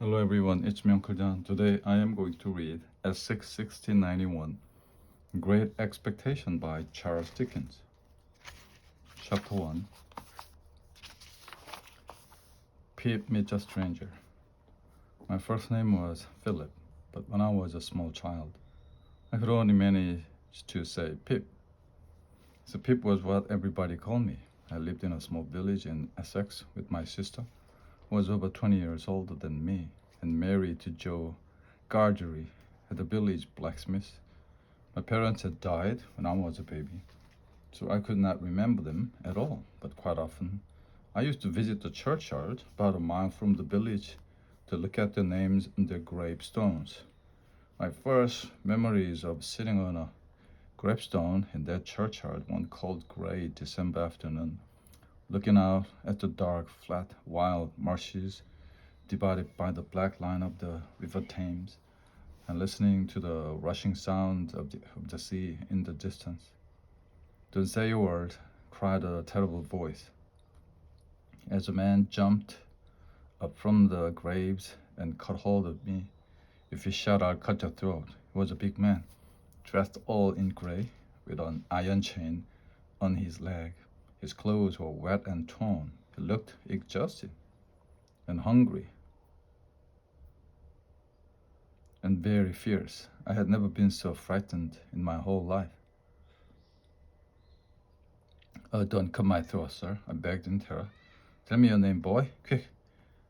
Hello everyone, it's me Uncle John. Today I am going to read Essex 1691, Great Expectation by Charles Dickens. Chapter 1, Pip Meets a Stranger. My first name was Philip, but when I was a small child, I could only manage to say Pip. So Pip was what everybody called me. I lived in a small village in Essex with my sister, who was over 20 years older than me, and married to Joe Gargery, the village blacksmith. My parents had died when I was a baby, so I could not remember them at all, but quite often I used to visit the churchyard about a mile from the village to look at the names on their gravestones. My first memories of sitting on a gravestone in that churchyard one cold gray December afternoon, looking out at the dark, flat, wild marshes divided by the black line of the River Thames, and listening to the rushing sound of the sea in the distance. "Don't say a word," cried a terrible voice, as a man jumped up from the graves and caught hold of me. "If you shout, I'll cut your throat." He was a big man, dressed all in gray, with an iron chain on his leg. His clothes were wet and torn. He looked exhausted and hungry and very fierce. I had never been so frightened in my whole life. "Don't cut my throat, sir," I begged in terror. "Tell me your name, boy, quick,"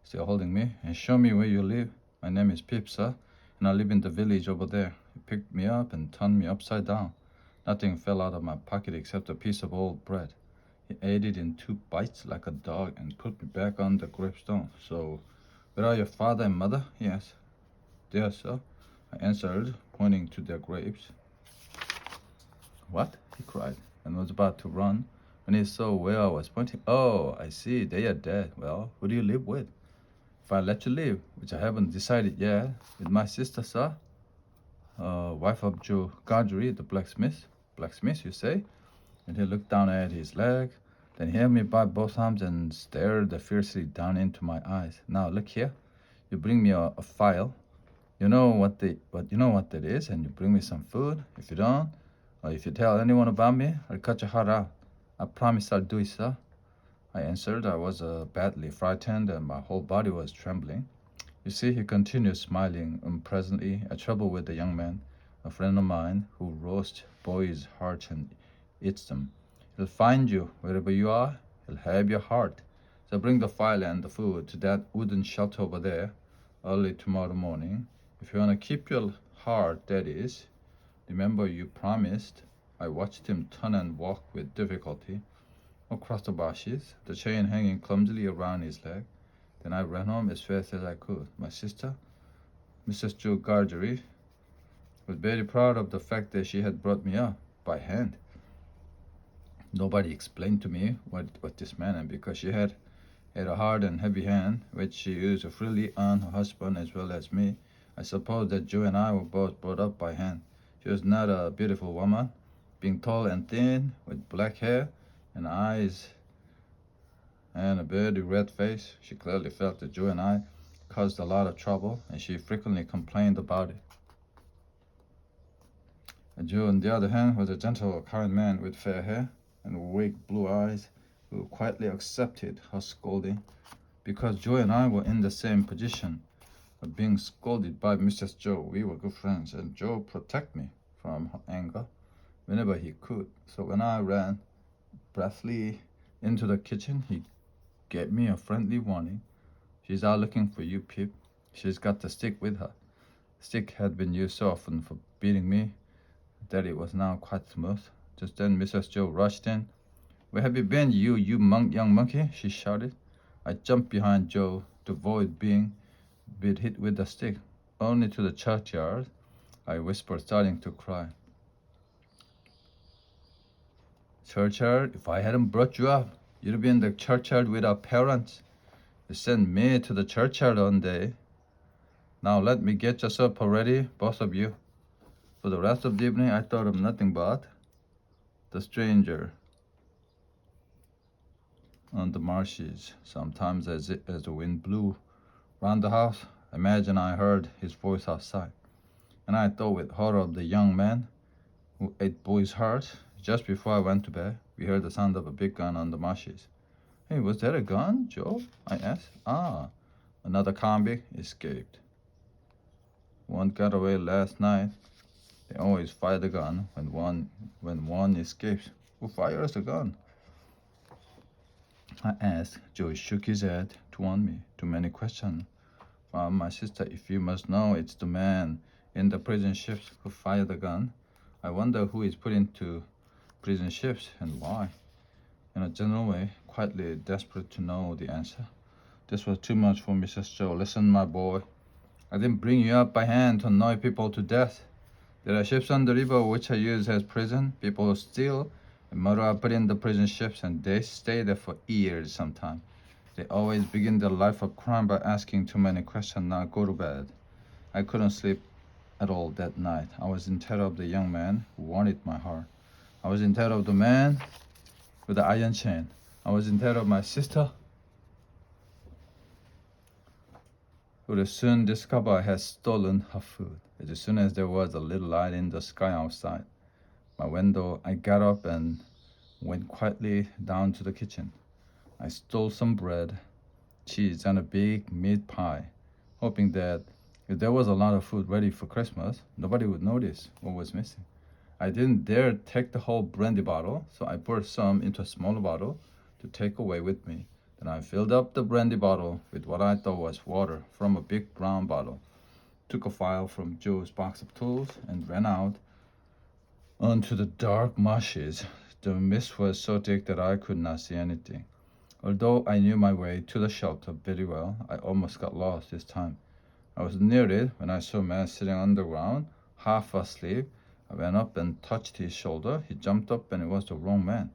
still holding me, "and show me where you live." "My name is Pip, sir, and I live in the village over there." He picked me up and turned me upside down. Nothing fell out of my pocket except a piece of old bread. He ate it in two bites like a dog and put me back on the gravestone. "So, where are your father and mother?" he asked. "There, sir," I answered, pointing to their graves. "What?" he cried, and was about to run when he saw where I was pointing. "Oh, I see, they are dead. Well, who do you live with?" "If I let you live, which I haven't decided yet, with my sister, sir, wife of Joe Gargery, the blacksmith." "Blacksmith, you say?" And he looked down at his leg, then held me by both arms and stared fiercely down into my eyes. "Now look here, you bring me a file. You know what that is, and you bring me some food. If you don't, or if you tell anyone about me, I'll cut your heart out. I promise I'll do it, sir." I answered. I was badly frightened, and my whole body was trembling. "You see," he continued, smiling unpleasantly at trouble with the young man, "a friend of mine, who roasts boys' hearts and eats them. He'll find you wherever you are. He'll have your heart. So bring the file and the food to that wooden shelter over there early tomorrow morning. If you want to keep your heart, that is. Remember, you promised." I watched him turn and walk with difficulty across the marshes, the chain hanging clumsily around his leg. Then I ran home as fast as I could. My sister, Mrs. Joe Gargery, was very proud of the fact that she had brought me up by hand. Nobody explained to me what this meant, and because she had a hard and heavy hand, which she used freely on her husband as well as me, I suppose that Joe and I were both brought up by hand. She was not a beautiful woman, being tall and thin, with black hair and eyes and a very red face. She clearly felt that Joe and I caused a lot of trouble, and she frequently complained about it. And Joe, on the other hand, was a gentle, kind man with fair hair and weak blue eyes, who quietly accepted her scolding, because Joe and I were in the same position of being scolded by Mrs. Joe. We were good friends, and Joe protected me from her anger whenever he could. So when I ran breathlessly into the kitchen, he gave me a friendly warning. "She's out looking for you, Pip. She's got the stick with her." The stick had been used so often for beating me that it was now quite smooth. Just then Mrs. Joe rushed in. "Where have you been, you young monkey?" she shouted. I jumped behind Joe to avoid being hit with the stick. "Only to the churchyard," I whispered, starting to cry. "Churchyard? If I hadn't brought you up, you'd be in the churchyard with our parents. You sent me to the churchyard one day. Now let me get your supper ready, both of you." For the rest of the evening I thought of nothing but the stranger on the marshes. Sometimes as the wind blew round the house, Imagine I heard his voice outside, and I thought with horror of the young man who ate boys' hearts. Just before I went to bed, we heard the sound of a big gun on the marshes. Hey, was that a gun, Joe? I asked. Ah, another convict escaped. One got away last night. They always fire the gun when one escapes. Who fires the gun? I asked. Joe shook his head to warn me. Too many questions. My sister, if you must know, it's the man in the prison ships who fired the gun. I wonder who is put into prison ships and why. In a general way, quietly desperate to know the answer. This was too much for Mrs. Joe. Listen, my boy. I didn't bring you up by hand to annoy people to death. There are ships on the river which are used as prison. People who steal and murder are put in the prison ships and they stay there for years sometimes. They always begin their life of crime by asking too many questions. Now go to bed. I couldn't sleep at all that night. I was in terror of the young man who wanted my heart. I was in terror of the man with the iron chain. I was in terror of my sister, who would soon discover I had stolen her food. As soon as there was a little light in the sky outside my window, I got up and went quietly down to the kitchen. I stole some bread, cheese, and a big meat pie, hoping that if there was a lot of food ready for Christmas, nobody would notice what was missing. I didn't dare take the whole brandy bottle, so I poured some into a smaller bottle to take away with me. Then I filled up the brandy bottle with what I thought was water from a big brown bottle, took a file from Joe's box of tools, and ran out onto the dark marshes. The mist was so thick that I could not see anything. Although I knew my way to the shelter very well, I almost got lost this time. I was near it when I saw a man sitting on the ground, half asleep. I went up and touched his shoulder. He jumped up and it was the wrong man.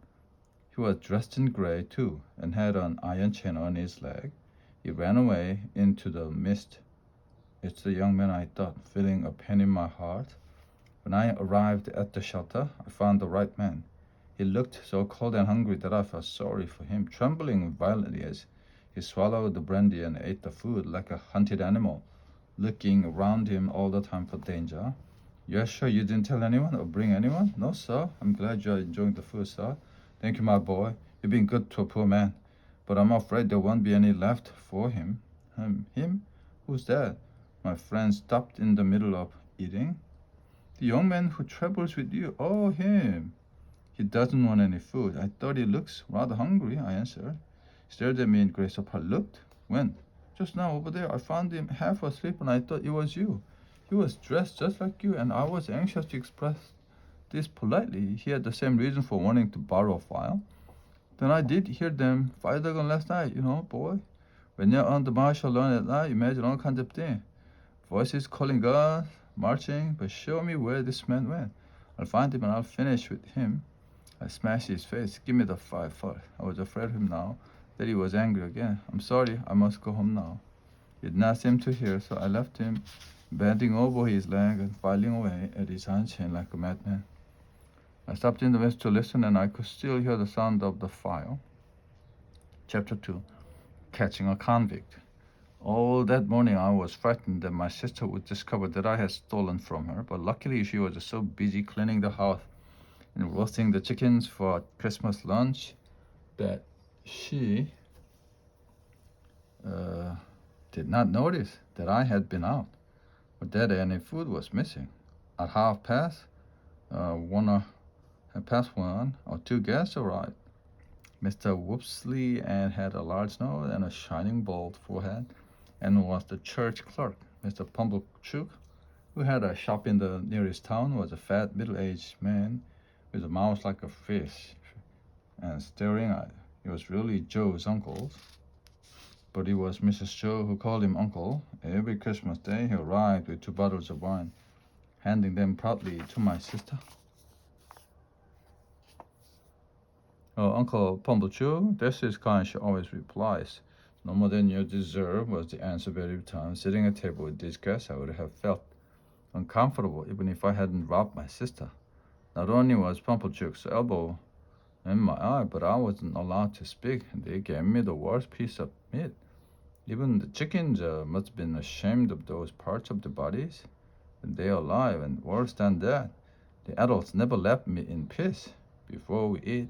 He was dressed in gray too and had an iron chain on his leg. He ran away into the mist. It's the young man, I thought, feeling a pain in my heart. When I arrived at the shelter, I found the right man. He looked so cold and hungry that I felt sorry for him, trembling violently as he swallowed the brandy and ate the food like a hunted animal, looking around him all the time for danger. You're sure you didn't tell anyone or bring anyone? No, sir. I'm glad you're enjoying the food, sir. Thank you, my boy. You've been good to a poor man. But I'm afraid there won't be any left for him. Him? Who's that? My friend stopped in the middle of eating. The young man who travels with you. Oh, him. He doesn't want any food. I thought he looks rather hungry, I answered. He stared at me in great surprise. Looked? When? Just now over there. I found him half asleep and I thought it was you. He was dressed just like you, and I was anxious to express this politely. He had the same reason for wanting to borrow a file. Then I did hear them fire the gun last night, boy. When you're on the march alone at night, imagine all kinds of things. Voices calling guns, marching, but show me where this man went. I'll find him and I'll finish with him. I smashed his face. Give me the file first. I was afraid of him now, that he was angry again. I'm sorry, I must go home now. He did not seem to hear, so I left him bending over his leg and filing away at his iron chain like a madman. I stopped in the midst to listen, and I could still hear the sound of the file. Chapter 2. Catching a Convict. All that morning I was frightened that my sister would discover that I had stolen from her, but luckily she was so busy cleaning the house and roasting the chickens for Christmas lunch that she did not notice that I had been out, or that any food was missing. At half past one or two guests arrived. Mr. Whoopsley and had a large nose and a shining bald forehead, and was the church clerk. Mr. Pumblechook, who had a shop in the nearest town, was a fat, middle-aged man with a mouth like a fish and staring eyes. He was really Joe's uncle, but it was Mrs. Joe who called him uncle. Every Christmas day he arrived with 2 bottles of wine, handing them proudly to my sister. "Oh, Uncle Pumblechook, this is kind," she always replies. "No more than you deserve," was the answer every time. Sitting at table with these guests, I would have felt uncomfortable even if I hadn't robbed my sister. Not only was Pumblechook's elbow in my eye, but I wasn't allowed to speak, and they gave me the worst piece of meat. Even the chickens must have been ashamed of those parts of their bodies. And they are alive, and worse than that, the adults never left me in peace. Before we eat,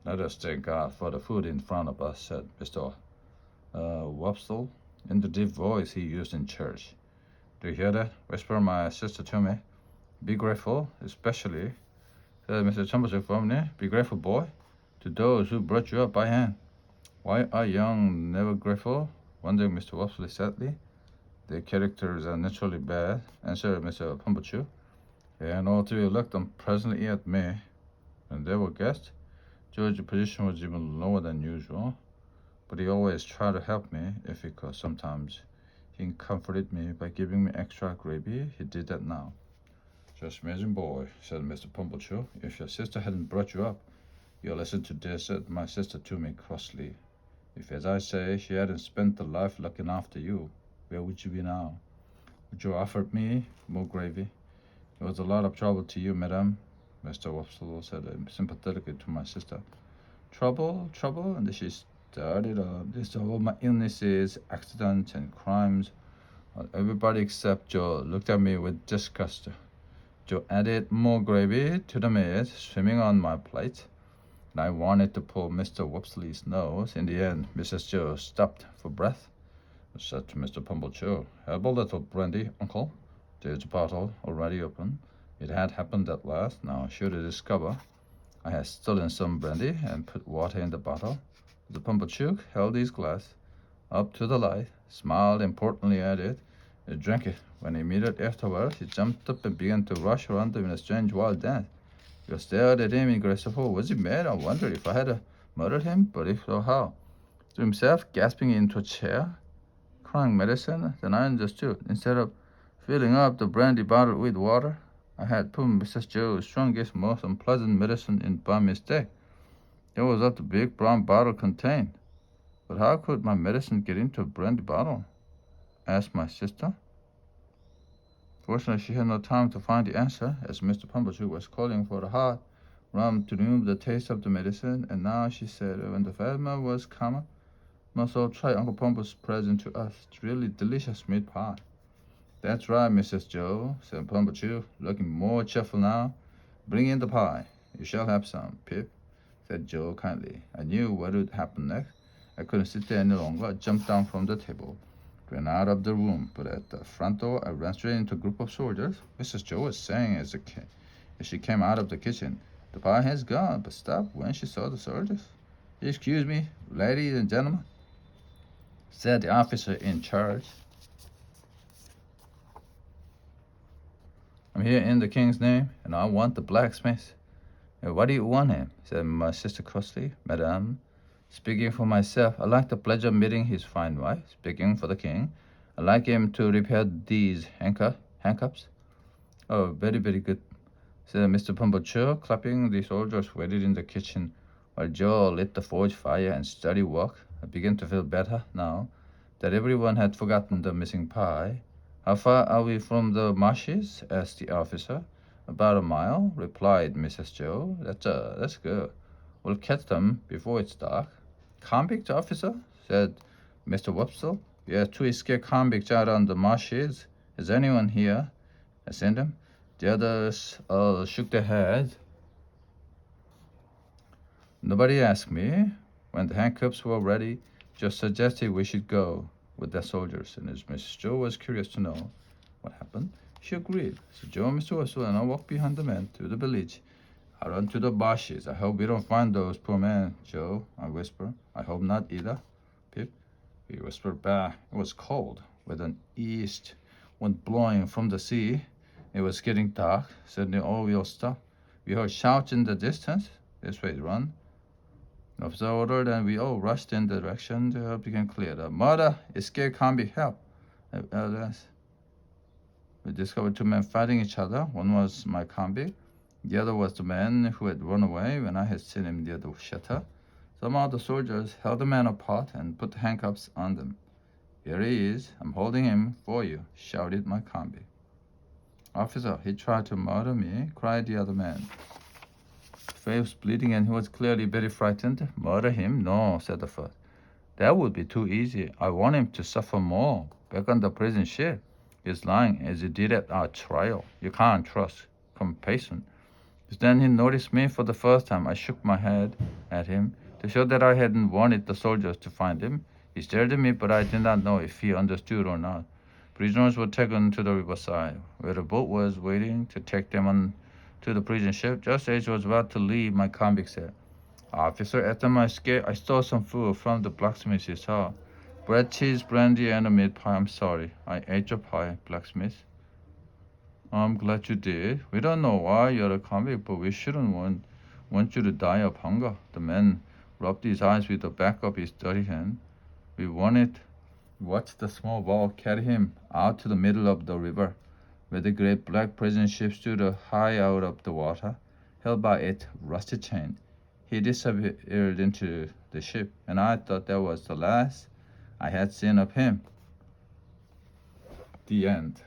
let us thank God for the food in front of us, said Mr. Wopsle in the deep voice he used in church. Do you hear that? Whispered my sister to me. Be grateful, especially, said Mr. Chambers firmly. Be grateful, boy, to those who brought you up by hand. Why are young never grateful? Wondered Mr. Wopsle sadly. Their characters are naturally bad, answered Mr. Pumblechook. And all three looked unpleasantly at me. And they were guests. George's position was even lower than usual, but he always tried to help me if he could. Sometimes he comforted me by giving me extra gravy. He did that now. Just imagine, boy, said Mr. Pumblechook, if your sister hadn't brought you up. You listen to this, said my sister to me crossly. If, as I say, she hadn't spent her life looking after you, where would you be now? Would you offer me more gravy? It was a lot of trouble to you, madam, Mr. Wopsle said sympathetically to my sister. Trouble, trouble? And she started a list of all my illnesses, accidents, and crimes. Everybody except Joe looked at me with disgust. Joe added more gravy to the meat, swimming on my plate. And I wanted to pull Mr. Wopsle's nose. In the end, Mrs. Joe stopped for breath. I said to Mr. Pumblechook, "Have a little brandy, uncle." There's a bottle already open. It had happened at last. Now should he discover I had stolen some brandy and put water in the bottle, the Pumblechook held his glass up to the light, smiled importantly at it, and drank it. When immediately afterwards he jumped up and began to rush around him in a strange wild dance. I stared at him in grateful. Was he mad? I wondered if I had murdered him, but if so, how? To himself, gasping into a chair, crying medicine. Then I understood. Instead of filling up the brandy bottle with water, I had put Mrs. Joe's strongest, most unpleasant medicine in by mistake. That was what the big brown bottle contained. But how could my medicine get into a brandy bottle? Asked my sister. Fortunately, she had no time to find the answer, as Mr. Pumblechook was calling for the hot rum to remove the taste of the medicine. And now she said, when the family was calmer, must all try Uncle Pumble's present to us. It's really delicious meat pie. That's right, Mrs. Joe, said Pumblechook, looking more cheerful now. Bring in the pie. You shall have some, Pip, said Joe kindly. I knew what would happen next. I couldn't sit there any longer. I jumped down from the table, ran out of the room, but at the front door I ran straight into a group of soldiers. Mrs. Joe was saying as she came out of the kitchen, "The pie has gone," but stopped when she saw the soldiers. "Excuse me, ladies and gentlemen," said the officer in charge. "I'm here in the king's name, and I want the blacksmith." "Why do you want him?" said my sister crossly. "Madame, speaking for myself, I like the pleasure of meeting his fine wife. Speaking for the king, I like him to repair these handcuffs." "Oh, very, very good," said Mr. Pumblechook, clapping. The soldiers waited in the kitchen while Joe lit the forge fire and studied work. I began to feel better now that everyone had forgotten the missing pie. "How far are we from the marshes?" asked the officer. "About a mile," replied Mrs. Joe. That's good. We'll catch them before it's dark." "Convict, officer?" said Mr. Wopsle. "Yes, two escaped convicts out on the marshes. Is anyone here? I sent them." The others all shook their heads. "Nobody asked me." When the handcuffs were ready, Joe suggested we should go with the soldiers, and as Mrs. Joe was curious to know what happened, she agreed. So Joe and Mr. Wopsle and I walked behind the men to the village, out onto the marshes. "I hope we don't find those poor men, Joe," I whispered. "I hope not either, Pip," he whispered back. It was cold, with an east wind blowing from the sea. It was getting dark. Suddenly all wheels stopped. We heard shouts in the distance. "This way, run." An officer ordered, and we all rushed in the direction. The help became clear. "The murder! Escape convict, help!" We discovered two men fighting each other. One was my convict. The other was the man who had run away when I had seen him near the shutter. Somehow the soldiers held the man apart and put the handcuffs on them. "Here he is. I'm holding him for you," shouted my convict. "Officer, he tried to murder me," cried the other man. His face was bleeding and he was clearly very frightened. "Murder him? No," said the first. That would be too easy. I want him to suffer more. Back on the prison ship, he's lying as he did at our trial. You can't trust. Complacent. Then he noticed me for the first time. I shook my head at him to show that I hadn't wanted the soldiers to find him. He stared at me, but I did not know if he understood or not. Prisoners were taken to the riverside, where a boat was waiting to take them on to the prison ship. Just as I was about to leave, my convict said, "Officer, after my escape, I stole some food from the blacksmith's house. Bread, cheese, brandy, and a meat pie. I'm sorry. I ate your pie, blacksmith." "I'm glad you did. We don't know why you're a convict, but we shouldn't want you to die of hunger." The man rubbed his eyes with the back of his dirty hand. We watched the small boat carry him out to the middle of the river, where the great black prison ship stood high out of the water, held by its rusty chain. He disappeared into the ship, and I thought that was the last I had seen of him. The end.